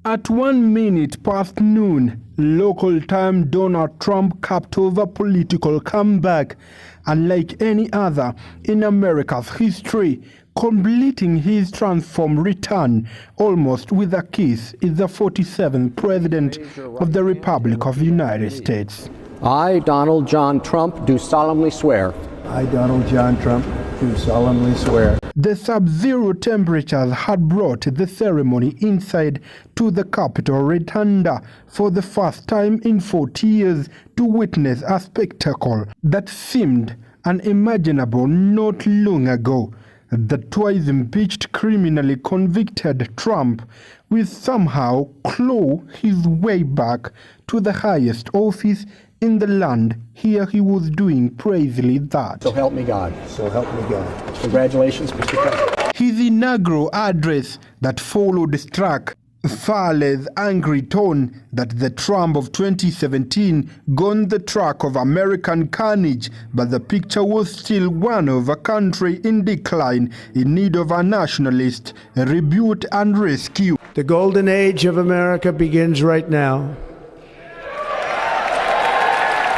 At 1 minute past noon, local time, Donald Trump capped off a political comeback, unlike any other in America's history, completing his transformed return almost with a kiss is the 47th President of the Republic of the United States. I, Donald John Trump, do solemnly swear. I, Donald John Trump, do solemnly swear. The sub-zero temperatures had brought the ceremony inside to the Capitol Rotunda for the first time in 40 years to witness a spectacle that seemed unimaginable not long ago. The twice impeached, criminally convicted Trump will somehow claw his way back to the highest office in the land. Here he was doing precisely that. So help me God. So help me God. Congratulations, Mr. President. His inaugural address that followed struck far less angry tone that the Trump of 2017 gone the track of American carnage, but the picture was still one of a country in decline, in need of a nationalist rebuke and rescue. The golden age of America begins right now.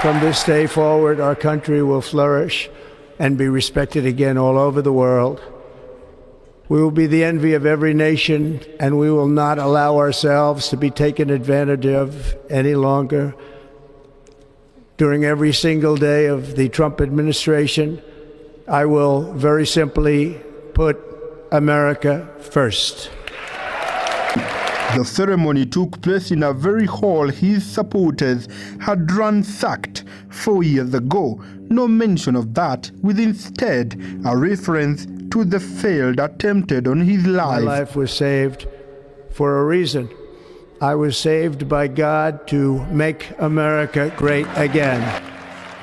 From this day forward, our country will flourish and be respected again all over the world. We will be the envy of every nation, and we will not allow ourselves to be taken advantage of any longer. During every single day of the Trump administration, I will very simply put America first. The ceremony took place in a very hall his supporters had ransacked 4 years ago. No mention of that, with instead a reference to the failed attempt on his life. My life was saved for a reason. I was saved by God to make America great again.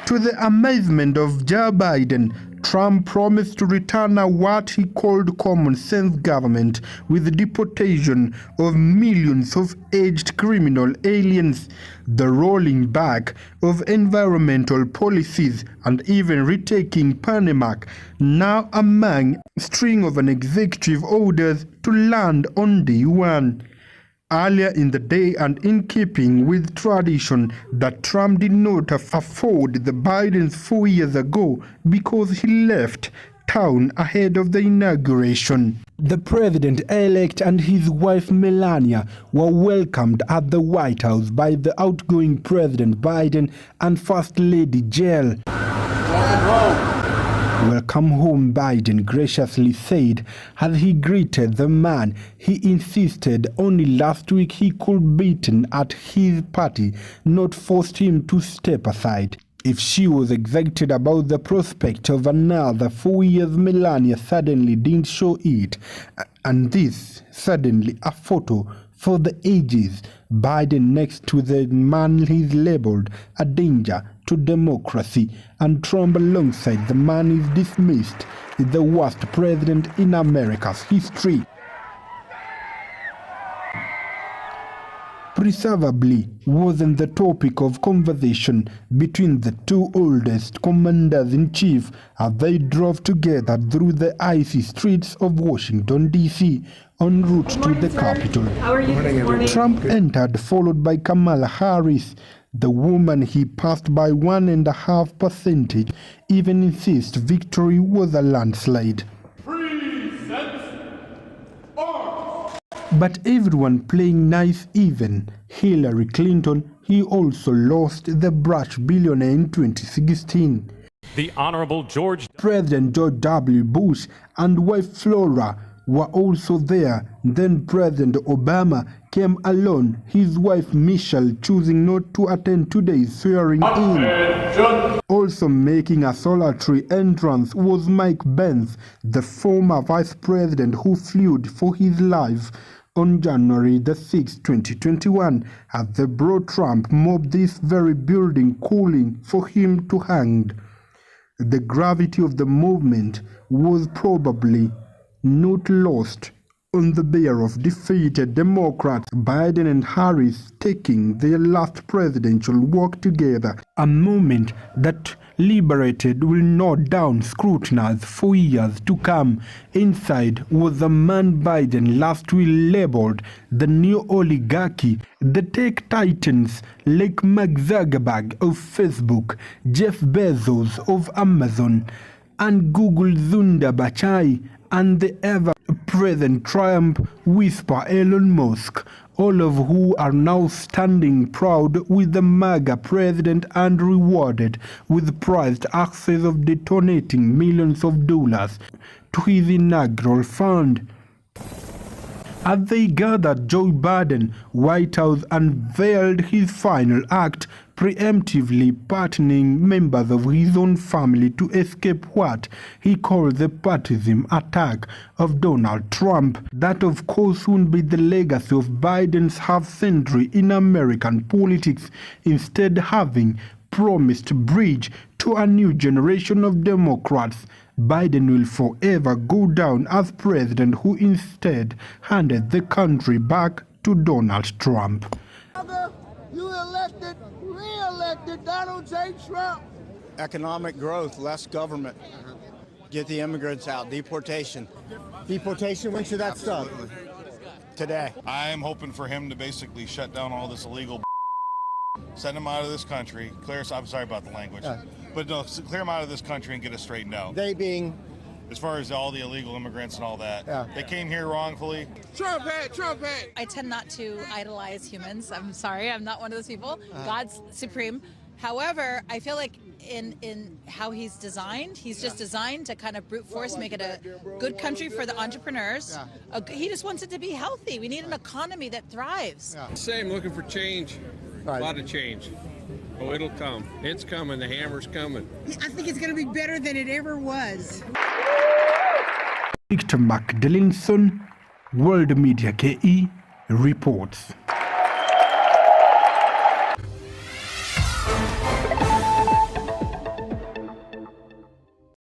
To the amazement of Joe Biden, Trump promised to return a what he called common sense government with the deportation of millions of aged criminal aliens, the rolling back of environmental policies, and even retaking Panama, now among a string of executive orders to land on day one. Earlier in the day, and in keeping with tradition that Trump did not afford the Bidens 4 years ago because he left town ahead of the inauguration, the president-elect and his wife Melania were welcomed at the White House by the outgoing President Biden and First Lady Jill. Welcome home, Biden graciously said as he greeted the man he insisted only last week he could beaten at his party, not forced him to step aside. If she was excited about the prospect of another 4 years, Melania suddenly didn't show it. And this, suddenly a photo for the ages, Biden next to the man he's labeled a danger to democracy, and Trump alongside the man is dismissed as the worst president in America's history. Preservably wasn't the topic of conversation between the two oldest commanders-in-chief as they drove together through the icy streets of Washington, D.C. en route to the Capitol. How are you this morning? Trump entered, followed by Kamala Harris. The woman he passed by 1.5%, even insists victory was a landslide. But everyone playing nice even. Hillary Clinton, he also lost the brash billionaire in 2016. The Honorable President George W. Bush and wife Flora were also there. Then President Obama came alone, his wife Michelle choosing not to attend today's swearing-in. Also making a solitary entrance was Mike Pence, the former vice president who fled for his life on January the 6th, 2021, as the pro-Trump mobbed this very building calling for him to hang. The gravity of the movement was probably not lost on the bear of defeated Democrats Biden and Harris taking their last presidential walk together, a moment that liberated will no doubt scrutinize for years to come. Inside was a man Biden last week labeled the new oligarchy. The tech titans like Mark Zuckerberg of Facebook, Jeff Bezos of Amazon, and Google Sundar Pichai, and the ever-present Trump whisperer Elon Musk, all of who are now standing proud with the MAGA president and rewarded with prized access of detonating millions of dollars to his inaugural fund. As they gathered, Joe Biden, White House unveiled his final act, preemptively pardoning members of his own family to escape what he called the partisan attack of Donald Trump. That, of course, would be the legacy of Biden's half-century in American politics, instead having promised bridge to a new generation of Democrats. Biden will forever go down as president who instead handed the country back to Donald Trump. You elected, re-elected Donald J. Trump. Economic growth, less government. Get the immigrants out. Deportation. Deportation, when should that stop? Today. I'm hoping for him to basically shut down all this illegal send him out of this country, I'm sorry about the language, but no, clear him out of this country and get us straightened out. They being? As far as all the illegal immigrants and all that. They came here wrongfully. Trump hat. I tend not to idolize humans. I'm sorry, I'm not one of those people. God's supreme. However, I feel like in how he's designed, he's just designed to kind of brute force make it a good country for the entrepreneurs. He just wants it to be healthy. We need an economy that thrives. Same, looking for change. A lot of change. Oh, it'll come. It's coming. The hammer's coming. I think it's going to be better than it ever was. Victor Magdalenson, World Media KE, reports.